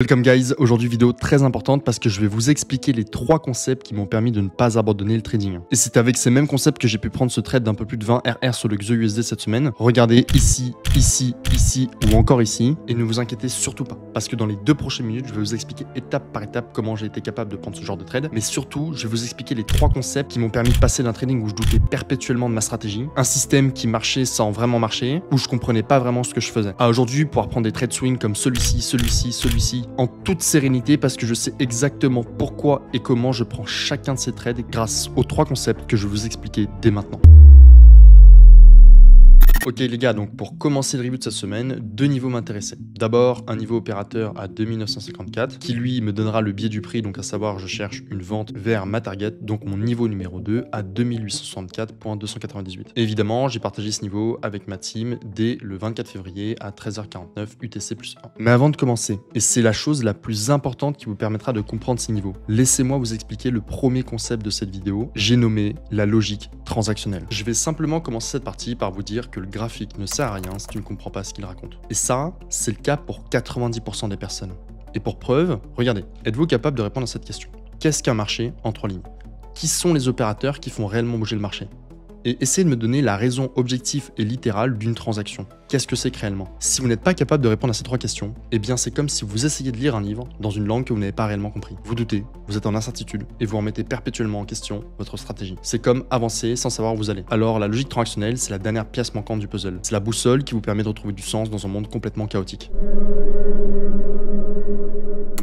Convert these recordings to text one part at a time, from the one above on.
Welcome guys, aujourd'hui vidéo très importante parce que je vais vous expliquer les 3 concepts qui m'ont permis de ne pas abandonner le trading. Et c'est avec ces mêmes concepts que j'ai pu prendre ce trade d'un peu plus de 20 RR sur le XEUSD cette semaine. Regardez ici, ici, ici ou encore ici et ne vous inquiétez surtout pas parce que dans les 2 prochaines minutes, je vais vous expliquer étape par étape comment j'ai été capable de prendre ce genre de trade. Mais surtout, je vais vous expliquer les 3 concepts qui m'ont permis de passer d'un trading où je doutais perpétuellement de ma stratégie, un système qui marchait sans vraiment marcher, où je comprenais pas vraiment ce que je faisais, à aujourd'hui pouvoir prendre des trades swing comme celui-ci, celui-ci, en toute sérénité parce que je sais exactement pourquoi et comment je prends chacun de ces trades grâce aux 3 concepts que je vais vous expliquer dès maintenant. Ok les gars, donc pour commencer le review de cette semaine, 2 niveaux m'intéressaient. D'abord, un niveau opérateur à 2954 qui lui me donnera le biais du prix, donc à savoir je cherche une vente vers ma target, donc mon niveau numéro 2 à 2864.298. Évidemment, j'ai partagé ce niveau avec ma team dès le 24 février à 13h49 UTC plus 1. Mais avant de commencer, et c'est la chose la plus importante qui vous permettra de comprendre ces niveaux, laissez-moi vous expliquer le premier concept de cette vidéo, j'ai nommé la logique transactionnelle. Je vais simplement commencer cette partie par vous dire que le graphique ne sert à rien si tu ne comprends pas ce qu'il raconte. Et ça, c'est le cas pour 90% des personnes. Et pour preuve, regardez, êtes-vous capable de répondre à cette question? Qu'est-ce qu'un marché en 3 lignes? Qui sont les opérateurs qui font réellement bouger le marché? Et essayez de me donner la raison objective et littérale d'une transaction. Qu'est-ce que c'est que réellement? Si vous n'êtes pas capable de répondre à ces 3 questions, eh bien c'est comme si vous essayez de lire un livre dans une langue que vous n'avez pas réellement compris. Vous doutez, vous êtes en incertitude et vous remettez perpétuellement en question votre stratégie. C'est comme avancer sans savoir où vous allez. Alors la logique transactionnelle, c'est la dernière pièce manquante du puzzle. C'est la boussole qui vous permet de retrouver du sens dans un monde complètement chaotique.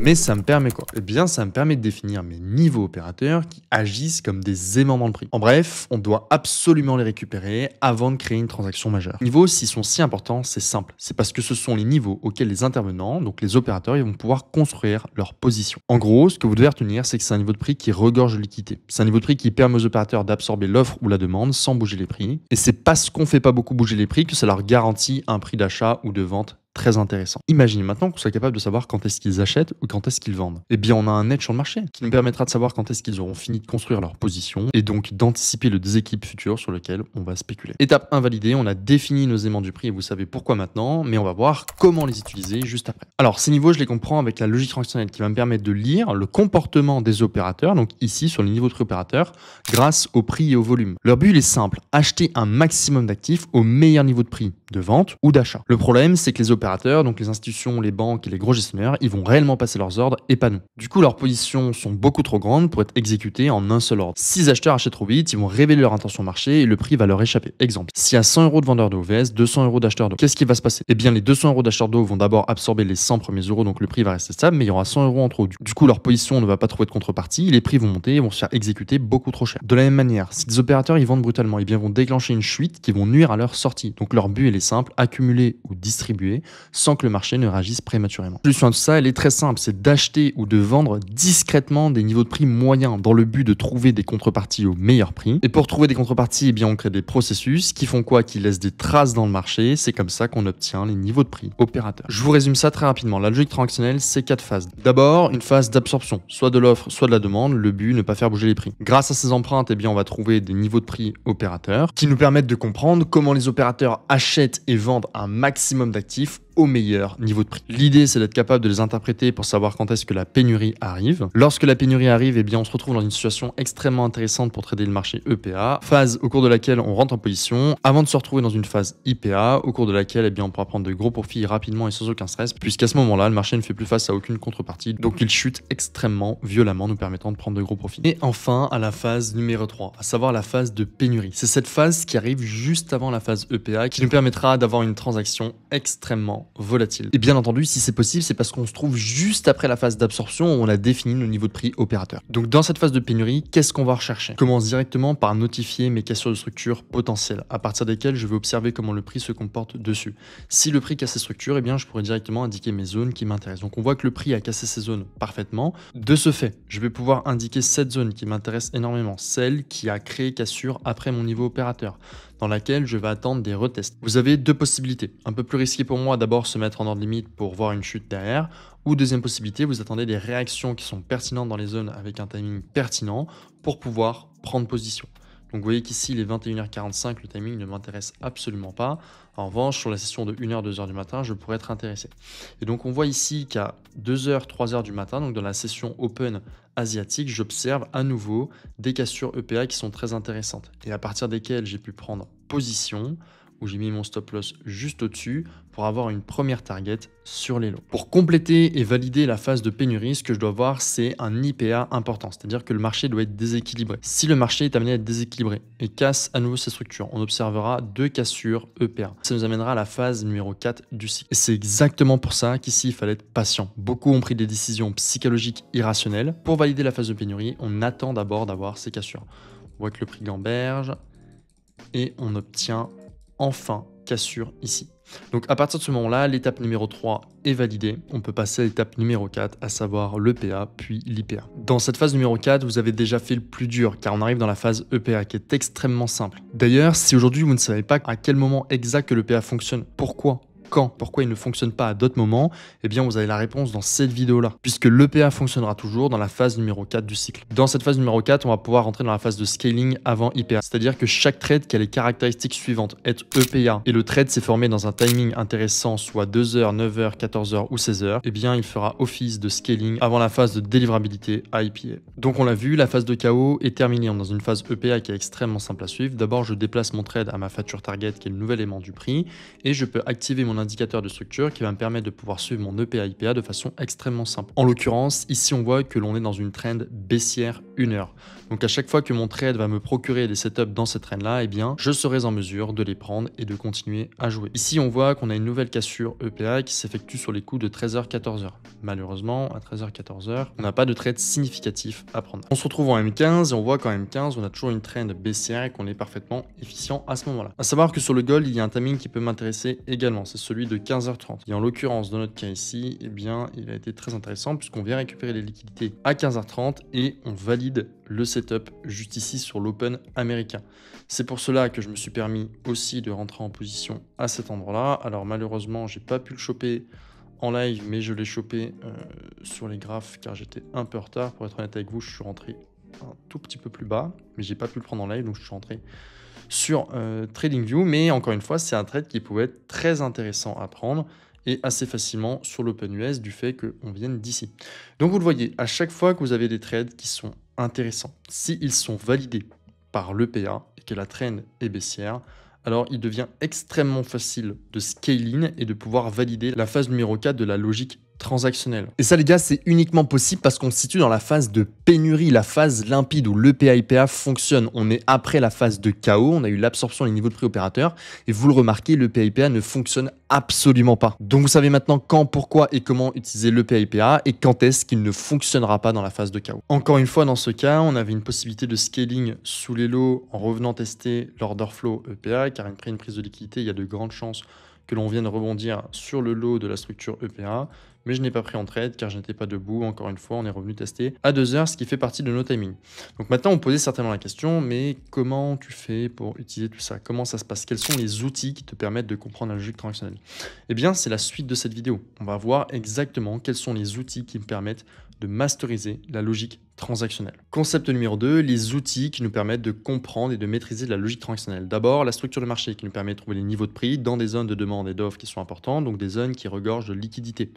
Mais ça me permet quoi? Eh bien, ça me permet de définir mes niveaux opérateurs qui agissent comme des aimants dans le prix. En bref, on doit absolument les récupérer avant de créer une transaction majeure. Les niveaux, s'ils sont si importants, c'est simple. C'est parce que ce sont les niveaux auxquels les intervenants, donc les opérateurs, ils vont pouvoir construire leur position. En gros, ce que vous devez retenir, c'est que c'est un niveau de prix qui regorge de liquidité. C'est un niveau de prix qui permet aux opérateurs d'absorber l'offre ou la demande sans bouger les prix. Et c'est parce qu'on fait pas beaucoup bouger les prix que ça leur garantit un prix d'achat ou de vente très intéressant. Imaginez maintenant qu'on soit capable de savoir quand est-ce qu'ils achètent ou quand est-ce qu'ils vendent. Eh bien, on a un edge sur le marché qui nous permettra de savoir quand est-ce qu'ils auront fini de construire leur position et donc d'anticiper le déséquilibre futur sur lequel on va spéculer. Étape 1 validée, on a défini nos aimants du prix et vous savez pourquoi maintenant, mais on va voir comment les utiliser juste après. Alors, ces niveaux, je les comprends avec la logique transactionnelle qui va me permettre de lire le comportement des opérateurs, donc ici sur les niveaux de prix opérateurs, grâce au prix et au volume. Leur but, il est simple, acheter un maximum d'actifs au meilleur niveau de prix de vente ou d'achat. Le problème, c'est que les opérateurs, donc les institutions, les banques et les gros gestionnaires, ils vont réellement passer leurs ordres et pas nous. Du coup, leurs positions sont beaucoup trop grandes pour être exécutées en un seul ordre. Si les acheteurs achètent trop vite, ils vont révéler leur intention marché et le prix va leur échapper. Exemple, s'il y a 100 € de vendeurs d'eau vs 200 € d'acheteurs d'eau, qu'est-ce qui va se passer? Eh bien, les 200 € d'acheteurs d'eau vont d'abord absorber les 100 premiers euros, donc le prix va rester stable, mais il y aura 100 € en trop. Du coup, leur position ne va pas trouver de contrepartie, les prix vont monter et vont se faire exécuter beaucoup trop cher. De la même manière, si les opérateurs ils vendent brutalement, eh bien, vont déclencher une chute qui vont nuire à leur sortie. Donc leur but il est simple, accumuler ou distribuer sans que le marché ne réagisse prématurément. La solution à tout ça, elle est très simple, c'est d'acheter ou de vendre discrètement des niveaux de prix moyens dans le but de trouver des contreparties au meilleur prix. Et pour trouver des contreparties, eh bien, on crée des processus qui font quoi? Qui laissent des traces dans le marché. C'est comme ça qu'on obtient les niveaux de prix opérateurs. Je vous résume ça très rapidement. La logique transactionnelle, c'est 4 phases. D'abord, une phase d'absorption, soit de l'offre, soit de la demande. Le but, ne pas faire bouger les prix. Grâce à ces empreintes, eh bien, on va trouver des niveaux de prix opérateurs qui nous permettent de comprendre comment les opérateurs achètent et vendent un maximum d'actifs au meilleur niveau de prix. L'idée, c'est d'être capable de les interpréter pour savoir quand est-ce que la pénurie arrive. Lorsque la pénurie arrive, eh bien, on se retrouve dans une situation extrêmement intéressante pour trader le marché EPA, phase au cours de laquelle on rentre en position, avant de se retrouver dans une phase IPA, au cours de laquelle eh bien, on pourra prendre de gros profits rapidement et sans aucun stress, puisqu'à ce moment-là, le marché ne fait plus face à aucune contrepartie, donc il chute extrêmement violemment, nous permettant de prendre de gros profits. Et enfin, à la phase numéro 3, à savoir la phase de pénurie. C'est cette phase qui arrive juste avant la phase EPA, qui nous permettra d'avoir une transaction extrêmement volatile. Et bien entendu, si c'est possible, c'est parce qu'on se trouve juste après la phase d'absorption où on a défini nos niveaux de prix opérateurs. Donc dans cette phase de pénurie, qu'est-ce qu'on va rechercher? Je commence directement par notifier mes cassures de structure potentielles, à partir desquelles je vais observer comment le prix se comporte dessus. Si le prix casse ses structures, eh bien je pourrais directement indiquer mes zones qui m'intéressent. Donc on voit que le prix a cassé ses zones parfaitement. De ce fait, je vais pouvoir indiquer cette zone qui m'intéresse énormément, celle qui a créé cassure après mon niveau opérateur, dans laquelle je vais attendre des retests. Vous avez 2 possibilités. Un peu plus risqué pour moi, d'abord se mettre en ordre limite pour voir une chute derrière, ou deuxième possibilité, vous attendez des réactions qui sont pertinentes dans les zones avec un timing pertinent pour pouvoir prendre position. Donc vous voyez qu'ici, il est 21h45, le timing ne m'intéresse absolument pas. En revanche, sur la session de 1h, 2h du matin, je pourrais être intéressé. Et donc on voit ici qu'à 2h, 3h du matin, donc dans la session open asiatique, j'observe à nouveau des cassures EPA qui sont très intéressantes et à partir desquelles j'ai pu prendre position, où j'ai mis mon stop loss juste au-dessus pour avoir une première target sur les lots. Pour compléter et valider la phase de pénurie, ce que je dois voir, c'est un IPA important, c'est-à-dire que le marché doit être déséquilibré. Si le marché est amené à être déséquilibré et casse à nouveau ses structures, on observera 2 cassures EPA. Ça nous amènera à la phase numéro 4 du cycle. Et c'est exactement pour ça qu'ici, il fallait être patient. Beaucoup ont pris des décisions psychologiques irrationnelles. Pour valider la phase de pénurie, on attend d'abord d'avoir ces cassures. On voit que le prix gamberge et on obtient enfin cassure ici. Donc à partir de ce moment-là, l'étape numéro 3 est validée. On peut passer à l'étape numéro 4, à savoir l'EPA puis l'IPA. Dans cette phase numéro 4, vous avez déjà fait le plus dur car on arrive dans la phase EPA qui est extrêmement simple. D'ailleurs, si aujourd'hui vous ne savez pas à quel moment exact que l'EPA fonctionne, pourquoi il ne fonctionne pas à d'autres moments, eh bien vous avez la réponse dans cette vidéo-là, puisque l'EPA fonctionnera toujours dans la phase numéro 4 du cycle. Dans cette phase numéro 4, on va pouvoir rentrer dans la phase de scaling avant IPA, c'est-à-dire que chaque trade qui a les caractéristiques suivantes, être EPA, et le trade s'est formé dans un timing intéressant, soit 2h, 9h, 14h ou 16h, eh bien il fera office de scaling avant la phase de délivrabilité à IPA. Donc on l'a vu, la phase de KO est terminée. On est dans une phase EPA qui est extrêmement simple à suivre. D'abord, je déplace mon trade à ma facture target, qui est le nouvel élément du prix, et je peux activer mon indicateur de structure qui va me permettre de pouvoir suivre mon EPA IPA de façon extrêmement simple. En l'occurrence, ici on voit que l'on est dans une trend baissière 1 heure. Donc à chaque fois que mon trade va me procurer des setups dans cette trend là, eh bien je serai en mesure de les prendre et de continuer à jouer. Ici on voit qu'on a une nouvelle cassure EPA qui s'effectue sur les coups de 13h 14h. Malheureusement à 13h 14h, on n'a pas de trade significatif à prendre. On se retrouve en M15 et on voit qu'en M15 on a toujours une trend baissière et qu'on est parfaitement efficient à ce moment-là. À savoir que sur le gold, il y a un timing qui peut m'intéresser également, c'est celui de 15h30. Et en l'occurrence, dans notre cas ici, eh bien, il a été très intéressant puisqu'on vient récupérer les liquidités à 15h30 et on valide le setup juste ici sur l'open américain. C'est pour cela que je me suis permis aussi de rentrer en position à cet endroit-là. Alors malheureusement, j'ai pas pu le choper en live, mais je l'ai chopé sur les graphes car j'étais un peu en retard. Pour être honnête avec vous, je suis rentré un tout petit peu plus bas, mais j'ai pas pu le prendre en live, donc je suis rentré sur TradingView. Mais encore une fois, c'est un trade qui pouvait être très intéressant à prendre et assez facilement sur l'Open US du fait qu'on vienne d'ici. Donc vous le voyez, à chaque fois que vous avez des trades qui sont intéressants, s'ils sont validés par l'EPA et que la trend est baissière, alors il devient extrêmement facile de scaling et de pouvoir valider la phase numéro 4 de la logique transactionnelle. Et ça les gars, c'est uniquement possible parce qu'on se situe dans la phase de pénurie, la phase limpide où l'EPA-IPA fonctionne. On est après la phase de chaos, on a eu l'absorption des niveaux de prix opérateur et vous le remarquez, l'EPA-IPA ne fonctionne absolument pas. Donc vous savez maintenant quand, pourquoi et comment utiliser l'EPA-IPA et quand est-ce qu'il ne fonctionnera pas dans la phase de chaos. Encore une fois, dans ce cas, on avait une possibilité de scaling sous les lots en revenant tester l'order flow EPA car après une prise de liquidité, il y a de grandes chances que l'on vienne rebondir sur le lot de la structure EPA. Mais je n'ai pas pris en trade car je n'étais pas debout. Encore une fois, on est revenu tester à 2 heures, ce qui fait partie de nos timings. Donc maintenant, on posait certainement la question, mais comment tu fais pour utiliser tout ça? Comment ça se passe? Quels sont les outils qui te permettent de comprendre la logique transactionnelle? Eh bien, c'est la suite de cette vidéo. On va voir exactement quels sont les outils qui me permettent de masteriser la logique transactionnelle. Concept numéro 2, les outils qui nous permettent de comprendre et de maîtriser la logique transactionnelle. D'abord, la structure de marché qui nous permet de trouver les niveaux de prix dans des zones de demande et d'offre qui sont importantes, donc des zones qui regorgent de liquidité.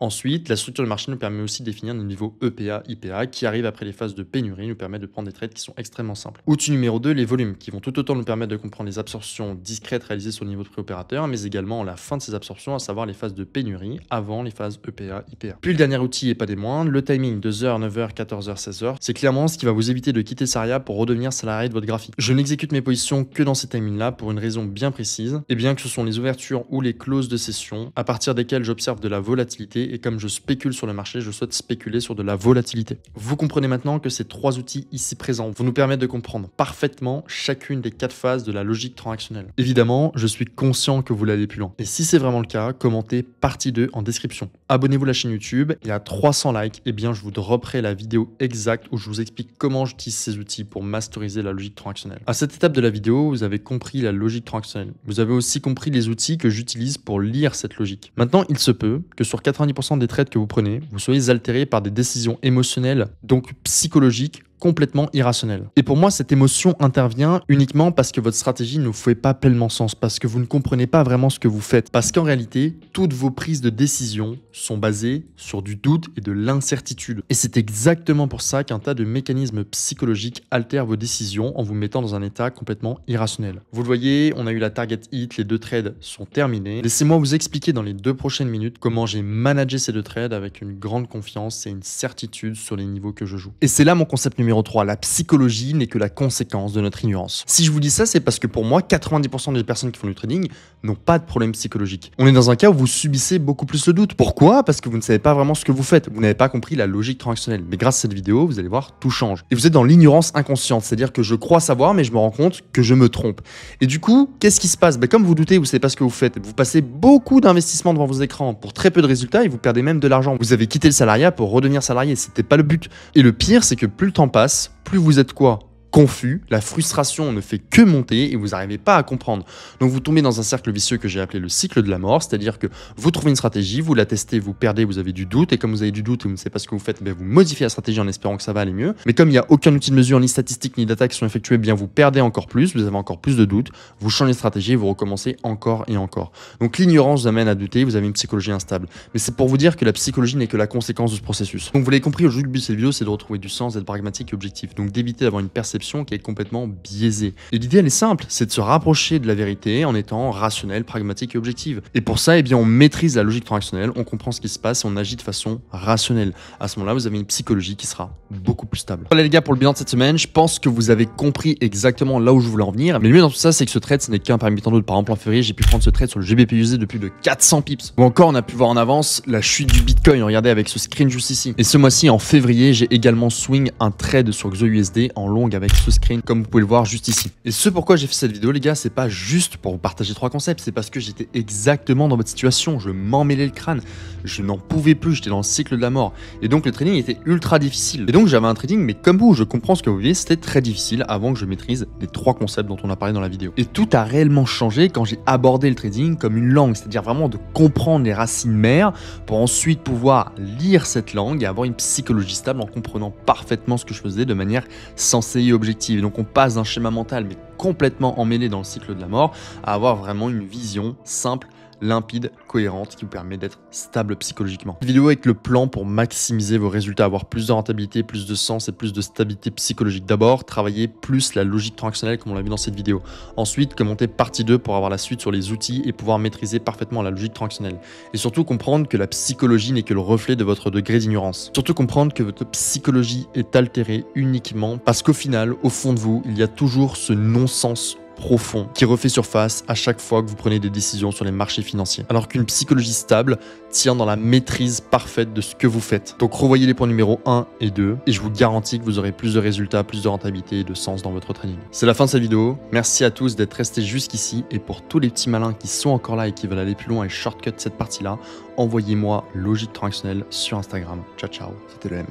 Ensuite, la structure de marché nous permet aussi de définir nos niveaux EPA, IPA qui arrivent après les phases de pénurie, nous permettent de prendre des trades qui sont extrêmement simples. Outil numéro 2, les volumes qui vont tout autant nous permettre de comprendre les absorptions discrètes réalisées sur le niveau de prix opérateur, mais également la fin de ces absorptions, à savoir les phases de pénurie avant les phases EPA, IPA. Puis le dernier outil et pas des moindres, le timing 2h, 9h, 14h, 16h. C'est clairement ce qui va vous éviter de quitter Saria pour redevenir salarié de votre graphique. Je n'exécute mes positions que dans ces timings-là pour une raison bien précise, et bien que ce sont les ouvertures ou les clauses de session à partir desquelles j'observe de la volatilité et comme je spécule sur le marché, je souhaite spéculer sur de la volatilité. Vous comprenez maintenant que ces 3 outils ici présents vont nous permettre de comprendre parfaitement chacune des 4 phases de la logique transactionnelle. Évidemment, je suis conscient que vous l'allez plus loin. Et si c'est vraiment le cas, commentez partie 2 en description. Abonnez-vous à la chaîne YouTube et à 300 likes, eh bien je vous dropperai la vidéo exacte où je vous explique comment j'utilise ces outils pour masteriser la logique transactionnelle. À cette étape de la vidéo, vous avez compris la logique transactionnelle. Vous avez aussi compris les outils que j'utilise pour lire cette logique. Maintenant, il se peut que sur 90% des trades que vous prenez, vous soyez altéré par des décisions émotionnelles, donc psychologiques, complètement irrationnelle. Et pour moi, cette émotion intervient uniquement parce que votre stratégie ne vous fait pas pleinement sens, parce que vous ne comprenez pas vraiment ce que vous faites. Parce qu'en réalité, toutes vos prises de décision sont basées sur du doute et de l'incertitude. Et c'est exactement pour ça qu'un tas de mécanismes psychologiques altèrent vos décisions en vous mettant dans un état complètement irrationnel. Vous le voyez, on a eu la target hit, les 2 trades sont terminés. Laissez-moi vous expliquer dans les 2 prochaines minutes comment j'ai managé ces 2 trades avec une grande confiance et une certitude sur les niveaux que je joue. Et c'est là mon concept numéro 3, la psychologie n'est que la conséquence de notre ignorance. Si je vous dis ça, c'est parce que pour moi, 90% des personnes qui font du trading n'ont pas de problème psychologique. On est dans un cas où vous subissez beaucoup plus le doute. Pourquoi? Parce que vous ne savez pas vraiment ce que vous faites. Vous n'avez pas compris la logique transactionnelle. Mais grâce à cette vidéo, vous allez voir, tout change. Et vous êtes dans l'ignorance inconsciente, c'est-à-dire que je crois savoir, mais je me rends compte que je me trompe. Et du coup, qu'est-ce qui se passe? Comme vous doutez, vous ne savez pas ce que vous faites. Vous passez beaucoup d'investissements devant vos écrans pour très peu de résultats et vous perdez même de l'argent. Vous avez quitté le salariat pour redevenir salarié. C'était pas le but. Et le pire, c'est que plus le temps passe, plus vous êtes quoi? Confus, la frustration ne fait que monter et vous n'arrivez pas à comprendre. Donc vous tombez dans un cercle vicieux que j'ai appelé le cycle de la mort, c'est-à-dire que vous trouvez une stratégie, vous la testez, vous perdez, vous avez du doute, et comme vous avez du doute et vous ne savez pas ce que vous faites, vous modifiez la stratégie en espérant que ça va aller mieux. Mais comme il n'y a aucun outil de mesure, ni statistique, ni data qui sont effectués, vous perdez encore plus, vous avez encore plus de doutes, vous changez de stratégie et vous recommencez encore et encore. Donc l'ignorance vous amène à douter, vous avez une psychologie instable. Mais c'est pour vous dire que la psychologie n'est que la conséquence de ce processus. Donc vous l'avez compris, aujourd'hui le but de cette vidéo, c'est de retrouver du sens, d'être pragmatique et objectif. Donc d'éviter d'avoir une perception qui est complètement biaisée. Et l'idée, elle est simple, c'est de se rapprocher de la vérité en étant rationnel, pragmatique et objective. Et pour ça, on maîtrise la logique transactionnelle, on comprend ce qui se passe et on agit de façon rationnelle. À ce moment-là, vous avez une psychologie qui sera beaucoup plus stable. Voilà les gars, pour le bilan de cette semaine, je pense que vous avez compris exactement là où je voulais en venir. Mais le mieux dans tout ça, c'est que ce trade, ce n'est qu'un parmi tant d'autres. Par exemple, en février, j'ai pu prendre ce trade sur le GBP/USD de plus de 400 pips. Ou encore, on a pu voir en avance la chute du Bitcoin. Regardez avec ce screen juste ici. Et ce mois-ci, en février, j'ai également swing un trade sur XOUSD en long avec ce screen, comme vous pouvez le voir juste ici. Et ce pourquoi j'ai fait cette vidéo, les gars, c'est pas juste pour vous partager 3 concepts, c'est parce que j'étais exactement dans votre situation, je m'emmêlais le crâne, je n'en pouvais plus, j'étais dans le cycle de la mort. Et donc le trading était ultra difficile. Et donc j'avais un trading, mais comme vous, je comprends ce que vous vivez, c'était très difficile avant que je maîtrise les 3 concepts dont on a parlé dans la vidéo. Et tout a réellement changé quand j'ai abordé le trading comme une langue, c'est-à-dire vraiment de comprendre les racines mères pour ensuite pouvoir lire cette langue et avoir une psychologie stable en comprenant parfaitement ce que je faisais de manière sensée et objective. Et donc on passe d'un schéma mental mais complètement emmêlé dans le cycle de la mort à avoir vraiment une vision simple, limpide, cohérente qui vous permet d'être stable psychologiquement. Cette vidéo avec le plan pour maximiser vos résultats, avoir plus de rentabilité, plus de sens et plus de stabilité psychologique. D'abord, travailler plus la logique transactionnelle comme on l'a vu dans cette vidéo. Ensuite, commenter partie 2 pour avoir la suite sur les outils et pouvoir maîtriser parfaitement la logique transactionnelle. Et surtout comprendre que la psychologie n'est que le reflet de votre degré d'ignorance. Surtout comprendre que votre psychologie est altérée uniquement parce qu'au final, au fond de vous, il y a toujours ce non-sens profond qui refait surface à chaque fois que vous prenez des décisions sur les marchés financiers. Alors qu'une psychologie stable tient dans la maîtrise parfaite de ce que vous faites. Donc revoyez les points numéro 1 et 2 et je vous garantis que vous aurez plus de résultats, plus de rentabilité et de sens dans votre trading. C'est la fin de cette vidéo. Merci à tous d'être restés jusqu'ici et pour tous les petits malins qui sont encore là et qui veulent aller plus loin et shortcut cette partie-là, envoyez-moi logique transactionnelle sur Instagram. Ciao ciao, c'était le M.